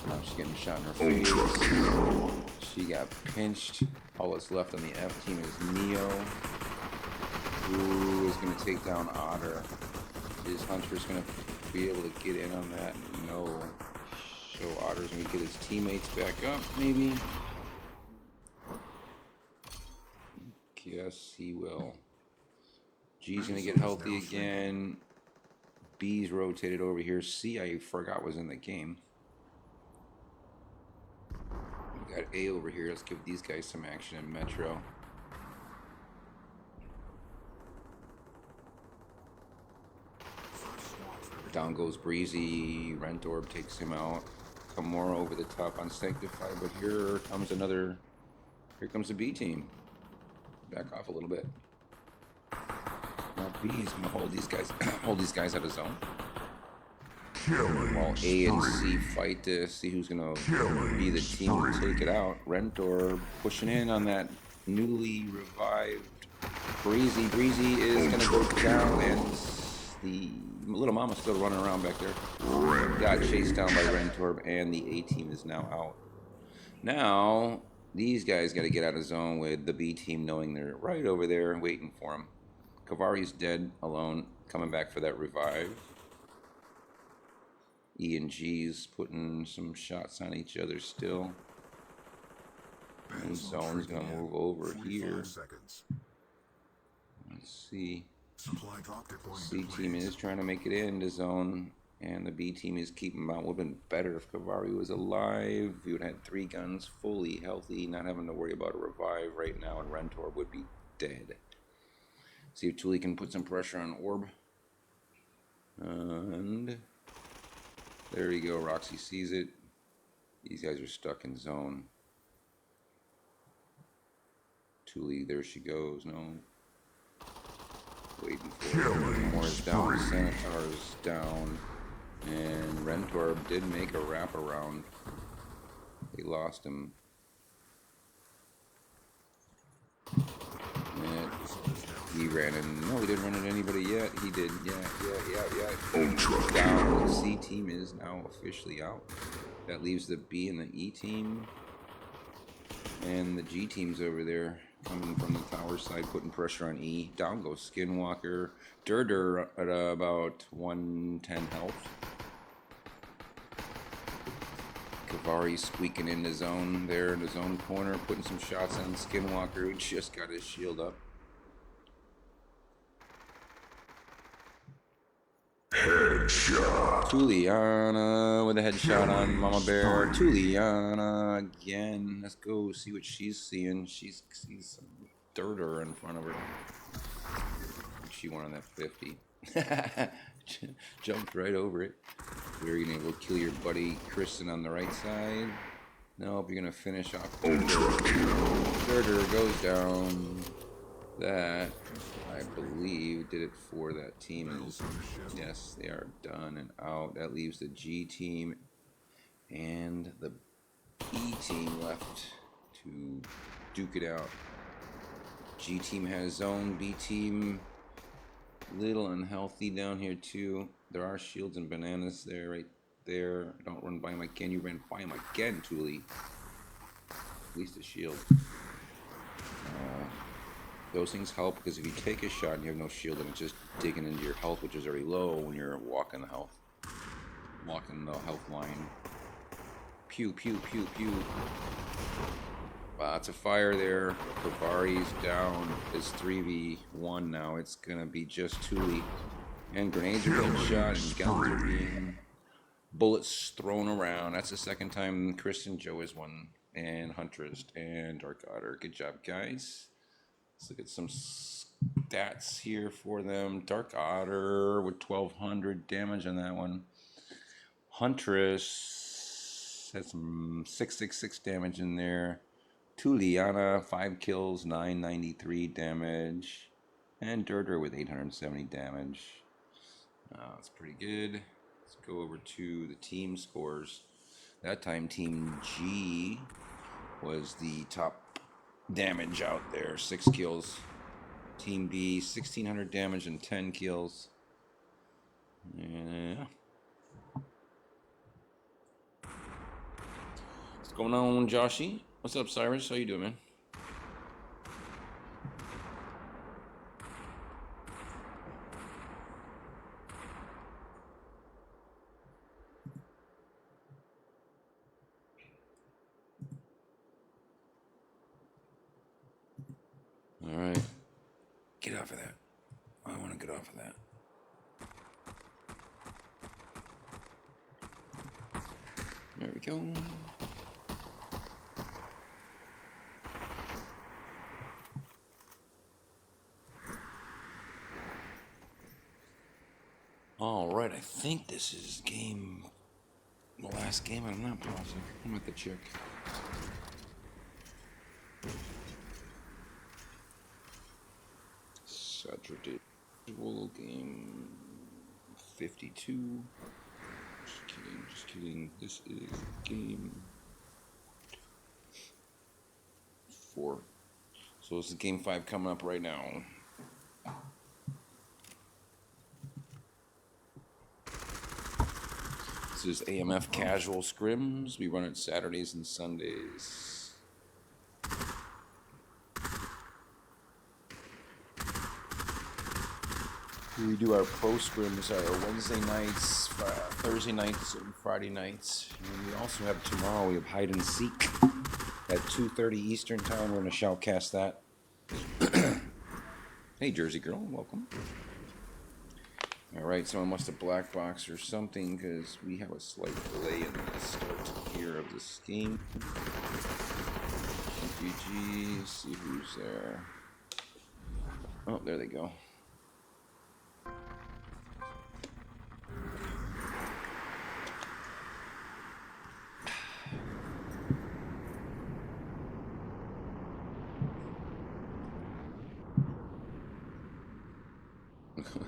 S1: Now she's getting shot in her face. She got pinched. All that's left on the F team is Neo, who is going to take down Otter. Is Hunter's going to be able to get in on that? No. So Otter's going to get his teammates back up, maybe? Yes, he will. G's going to get healthy again. B's rotated over here. C, I forgot was in the game. We got A over here. Let's give these guys some action in Metro. Down goes Breezy. Rent Orb takes him out. Kamora over the top on Sanctify, but here comes another. Here comes the B team. Back off a little bit. Now B's gonna hold these guys out of zone. While A and C fight to see who's gonna be the team to take it out. Rent Orb pushing in on that newly revived Breezy. Breezy is gonna go down, and the little mama's still running around back there. Got chased down by Rentorb, and the A team is now out. Now, these guys got to get out of zone with the B team knowing they're right over there waiting for him. Kavari's dead, alone, coming back for that revive. E and G's putting some shots on each other still. And zone's going to move over here. Let's see. C team is trying to make it into zone, and the B team is keeping them out. Would have been better if Kavari was alive. He would have had 3 guns, fully healthy, not having to worry about a revive right now, and Rentor would be dead. See if Thule can put some pressure on Orb. And there you go. Roxy sees it. These guys are stuck in zone. Thule, there she goes. No. Waiting for it. Moore's down, Sanitar's down, and Rentorb did make a wraparound. They lost him. And he ran in. No, he didn't run into anybody yet. He did. Yeah. Down. The C team is now officially out. That leaves the B and the E team. And the G team's over there. Coming from the tower side, putting pressure on E. Down goes Skinwalker. Durdur at about 110 health. Kavari squeaking in the zone there in the zone corner, putting some shots on Skinwalker, who just got his shield up.
S2: Headshot.
S1: Tuliana with a headshot on Mama Bear. Tuliana again. Let's go see what she's seeing. She sees some Durdur in front of her. She won on that 50. Jumped right over it. You're gonna go kill your buddy Kristen on the right side. Nope, you're gonna finish off Durdur goes down. That, I believe, did it for that team. Yes, they are done and out. That leaves the G team and the E team left to duke it out. G team has zone. B team little unhealthy down here too. There are shields and bananas there, right there. Don't run by him again. You ran by him again, Thule. At least a shield. Those things help because if you take a shot and you have no shield, then it's just digging into your health, which is already low when you're walking the health line. Pew, pew, pew, pew. Lots of fire there. Kavari's down. It's 3v1 now. It's going to be just Thule. And grenades are being shot and guns are being bullets thrown around. That's the second time Chris and Joe has won. And Huntress and Dark Otter. Good job, guys. Let's look at some stats here for them. Dark Otter with 1200 damage on that one. Huntress had some 666 damage in there. Tuliana, 5 kills, 993 damage. And Durdur with 870 damage. That's pretty good. Let's go over to the team scores. That time Team G was the top damage out there. 6 kills. Team B, 1,600 damage and 10 kills. Yeah. What's going on, Joshy? What's up, Cyrus? How you doing, man? All right. Get off of that. I want to get off of that. There we go. All right, I think this is the last game. I'm not positive. I'm at the check. Saturday game 52. Just kidding. This is game 4. So this is game 5 coming up right now. This is AMF Casual scrims. We run it Saturdays and Sundays. We do our pro scrims our Wednesday nights, Thursday nights, and Friday nights. And we also have tomorrow, we have hide and seek at 2:30 Eastern time. We're going to shoutcast that. Hey, Jersey girl, welcome. All right, someone must have black box or something because we have a slight delay in the start here of this game. GG, see who's there. Oh, there they go.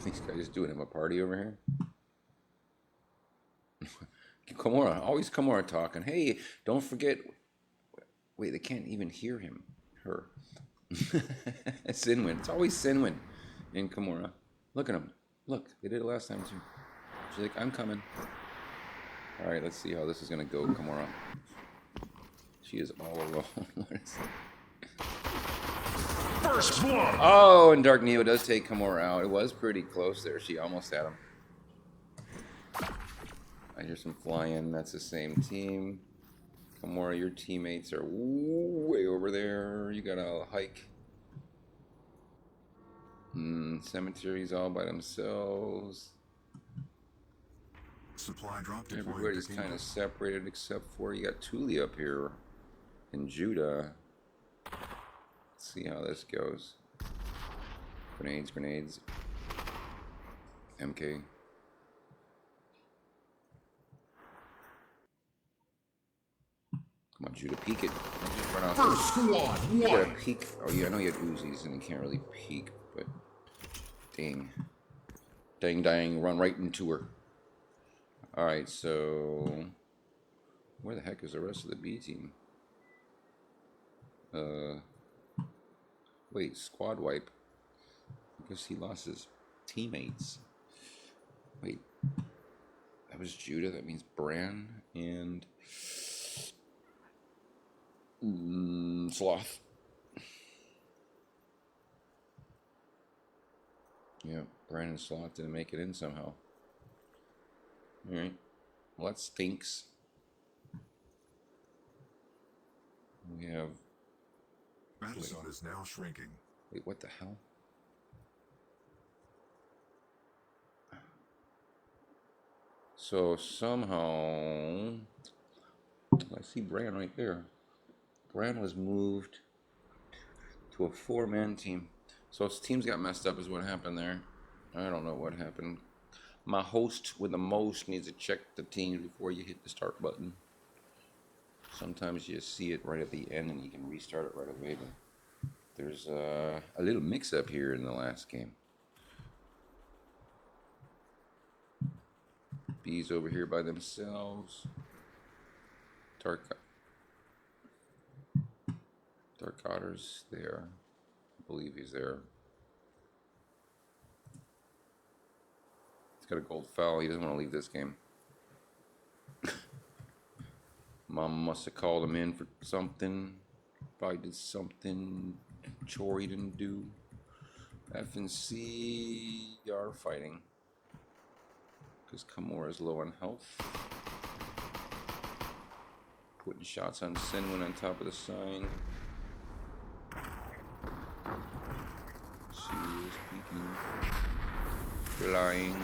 S1: These guys doing him a party over here. Kimura, always Kimura talking. Hey, don't forget. Wait, they can't even hear him. Her. Sinwin. It's always Sinwin in Kimura. Look at him. Look, they did it last time too. She's like, I'm coming. All right, let's see how this is gonna go, Kimura. She is all alone. What is that?
S2: First blood.
S1: Oh, and Dark Neo does take Kimura out. It was pretty close there. She almost had him. I hear some flying. That's the same team. Kimura, your teammates are way over there. You gotta hike. Cemeteries all by themselves.
S2: Supply drop.
S1: Everybody's kind of separated except for you got Thule up here in Judah. Let's see how this goes. Grenades. MK. Come on, Judah, peek it. Just run out.
S2: First squad.
S1: You gotta peek. Oh, yeah, I know you had Uzis and you can't really peek, but dang. Dang, run right into her. Alright, so where the heck is the rest of the B team? Wait, squad wipe. I guess he lost his teammates. Wait, that was Judah. That means Bran and Sloth. Yeah, Bran and Sloth didn't make it in somehow. Alright, well that stinks. We have...
S2: Battle zone is now shrinking.
S1: Wait, what the hell? So somehow... I see Bran right there. Bran was moved to a 4-man team. So his teams got messed up is what happened there. I don't know what happened. My host with the most needs to check the teams before you hit the start button. Sometimes you see it right at the end and you can restart it right away, but there's a little mix-up here in the last game. B's over here by themselves. Dark Otter's there. I believe he's there. He's got a gold foul. He doesn't want to leave this game. Mom must have called him in for something. Probably did something chore he didn't do. F and C are fighting. Because Kimura's low on health. Putting shots on Sinwin on top of the sign. She is peeking. Flying.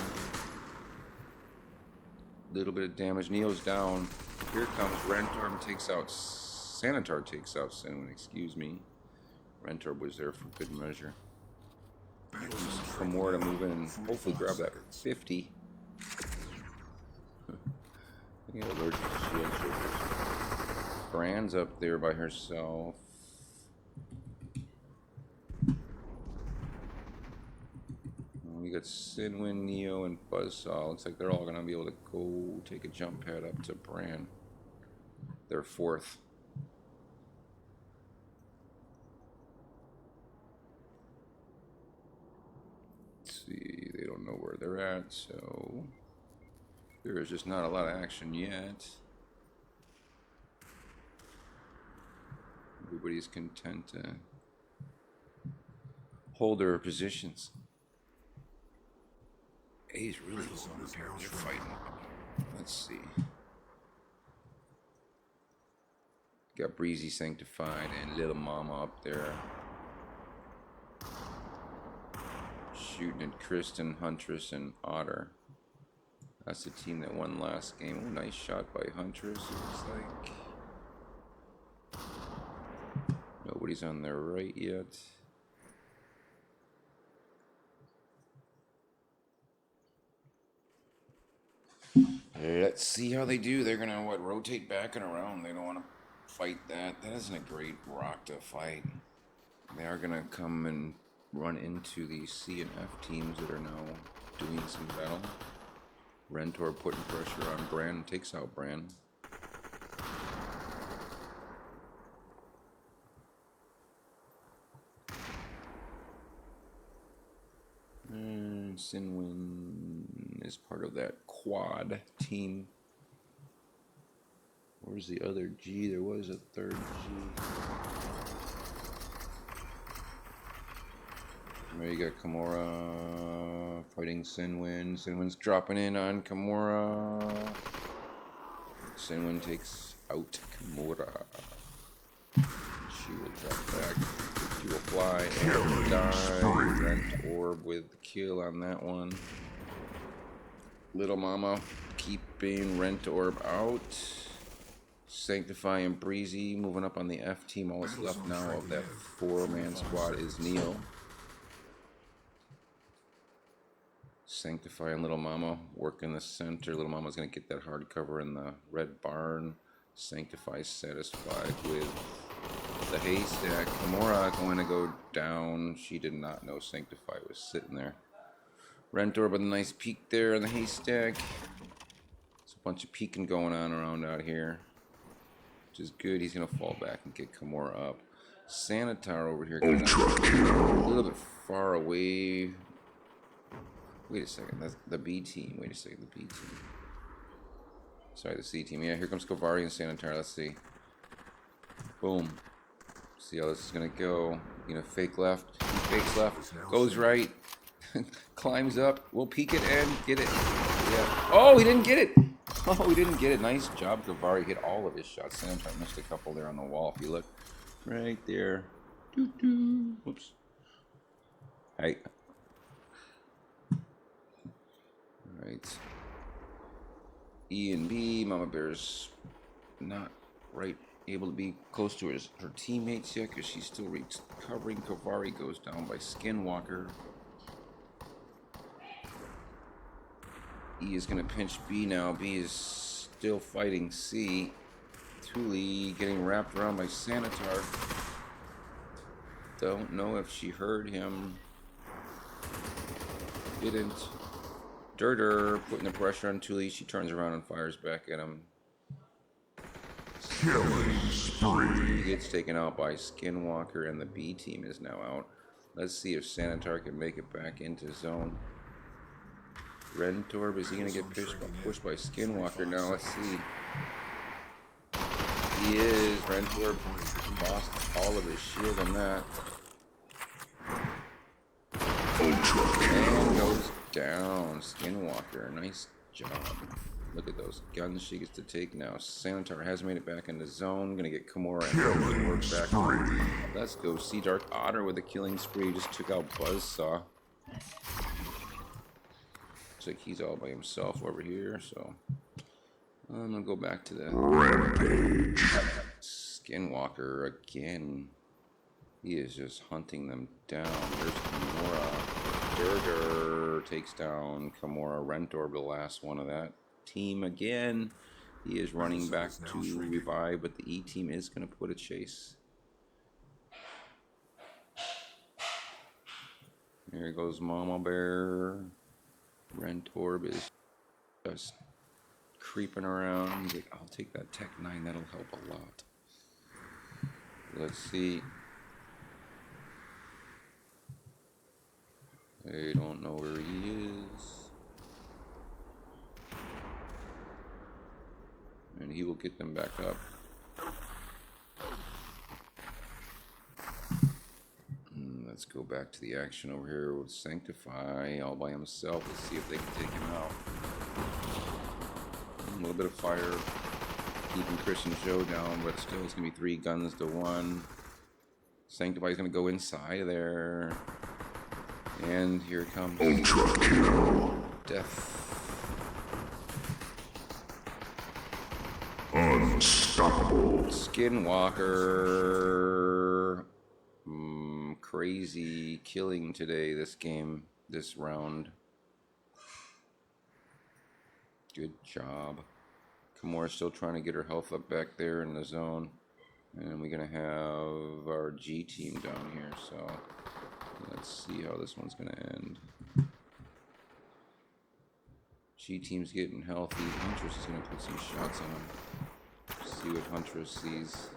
S1: Little bit of damage. Neo's down. Here comes Rentorb, takes out Sanitar, takes out Sinwin, excuse me. Rentorb was there for good measure. Kimura to move in and hopefully grab that 50. I get allergic to shield surface. Brand's up there by herself. We got Sinwin, Neo, and Buzzsaw. Looks like they're all going to be able to go take a jump pad up to Brand. They're fourth. Let's see, they don't know where they're at, so there is just not a lot of action yet. Everybody's content to hold their positions. A's really low up here. They're fighting. Let's see. Got Breezy Sanctified and Little Mama up there. Shooting at Kristen, Huntress, and Otter. That's the team that won last game. Oh, nice shot by Huntress, it looks like. Nobody's on their right yet. Let's see how they do. They're gonna rotate back and around. They don't want to fight that. That isn't a great rock to fight. They are gonna come and run into the C and F teams that are now doing some battle. Rentor putting pressure on Brand, takes out Brand. And Sinwin is part of that quad team. Where's the other G? There was a third G. There you got Kimura fighting Sinwin. Sinwin's dropping in on Kimura. Sinwin takes out Kimura. She will drop back. She will fly and die. Rent Orb with the kill on that one. Little Mama keeping Rent Orb out. Sanctify and Breezy moving up on the F team. All that's left now of that 4-man squad is Neo. Sanctify and Little Mama work in the center. Little Mama's going to get that hard cover in the red barn. Sanctify satisfied with the haystack. Kimura going to go down. She did not know Sanctify was sitting there. Rentor with a nice peek there in the haystack. There's a bunch of peeking going on around out here, which is good. He's going to fall back and get Kimura up. Sanitar over here going a little bit far away. Wait a second, that's the B team. Wait a second, the B team. Sorry, the C team. Yeah, here comes Kovari and Sanitar. Let's see. Boom. See how this is gonna go. You know, fake left, fakes left, goes right, climbs up. We'll peek it and get it. Yeah. Oh, he didn't get it. Oh, he didn't get it. Nice job, Kovari. Hit all of his shots. Sanitar missed a couple there on the wall. If you look, right there. Doo-doo. Whoops. Hey. Right. E and B, Mama Bear's not right able to be close to her teammates yet because she's still recovering. Kovari goes down by Skinwalker. E is going to pinch B now. B is still fighting C. Thule getting wrapped around by Sanitar. Don't know if she heard him. Didn't. Durder putting the pressure on Thule. She turns around and fires back at him.
S2: Killing spree.
S1: He gets taken out by Skinwalker, and the B team is now out. Let's see if Sanitar can make it back into zone. Rentorb, is he going to get pushed by Skinwalker now? Let's see. He is. Rentorb lost all of his shield on that. And goes down. Skinwalker, nice job. Look at those guns she gets to take now. Sanitar has made it back into zone. Gonna get Kimura and work back. Let's go. See Dark Otter with a killing spree. Just took out Buzzsaw. Looks like he's all by himself over here, so I'm gonna go back to the
S2: Rampage.
S1: Skinwalker again. He is just hunting them down. There's Kimura. Durger takes down Kimura. Rentorb, the last one of that team again. He is running back to revive, but the E team is going to put a chase. There goes Mama Bear. Rentorb is just creeping around. He's like, I'll take that Tech 9, that'll help a lot. Let's see. I don't know where he is. And he will get them back up. Let's go back to the action over here with Sanctify all by himself. Let's see if they can take him out. A little bit of fire keeping Christian Joe down, but still it's going to be 3 guns to 1. Sanctify is going to go inside of there. And here comes
S2: Ultra kill.
S1: Death.
S2: Unstoppable.
S1: Skinwalker. Crazy killing today, this game, this round. Good job. Kimura's still trying to get her health up back there in the zone. And we're going to have our G team down here, so let's see how this one's going to end. G team's getting healthy. Huntress is going to put some shots on him. See what Huntress sees.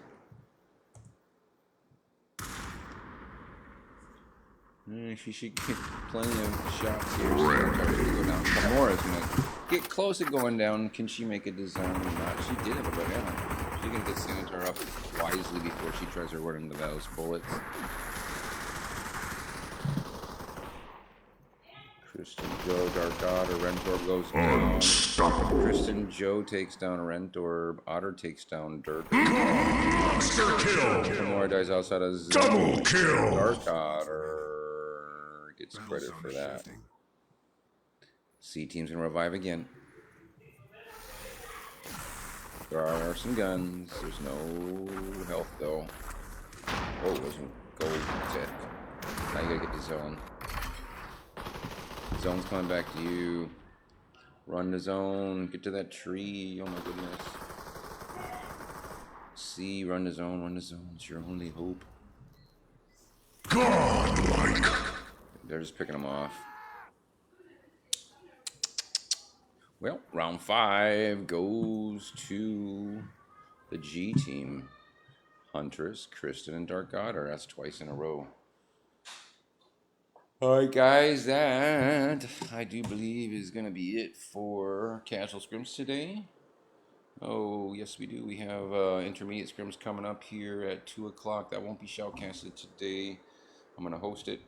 S1: She should get plenty of shots here. Kimura's going to get close to going down. Can she make it to zone or not? She did it, but yeah. She can get Sanitar up wisely before she tries to run into those bullets. Christian Joe, Dark Otter, Rentorb goes down.
S2: Unstoppable.
S1: Christian Joe takes down Rentorb. Otter takes down Dirk.
S2: Monster kill.
S1: Kimura dies outside of zone.
S2: Double kill.
S1: Dark Otter gets credit for that. C team's gonna revive again. There are some guns. There's no health though. Oh, it wasn't gold. That's it. Now you gotta get the zone. Zone's coming back to you. Run the zone. Get to that tree. Oh my goodness. C, run the zone. Run the zone. It's your only hope.
S2: Godlike.
S1: They're just picking them off. Well, round 5 goes to the G team. Huntress, Kristen, and Dark Otter. That's twice in a row. Alright guys, that I do believe is going to be it for Casual Scrims today. Oh, yes we do. We have intermediate scrims coming up here at 2 o'clock. That won't be shoutcasted today. I'm going to host it.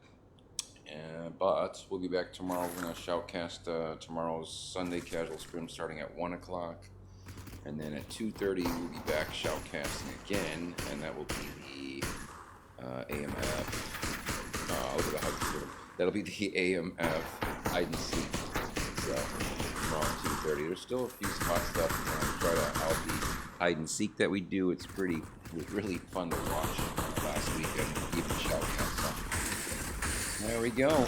S1: But we'll be back tomorrow. We're going to shoutcast tomorrow's Sunday Casual Scrim starting at 1 o'clock. And then at 2:30 we'll be back shoutcasting again. And that will be the AMF. Look at the hug. That'll be the AMF hide and seek. So tomorrow at 2:30. There's still a few spots left. Try to out the hide and seek that we do. It was really fun to watch last weekend. Even shoutcast. There we go.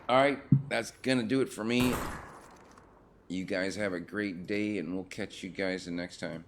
S1: Alright, that's gonna do it for me. You guys have a great day, and we'll catch you guys the next time.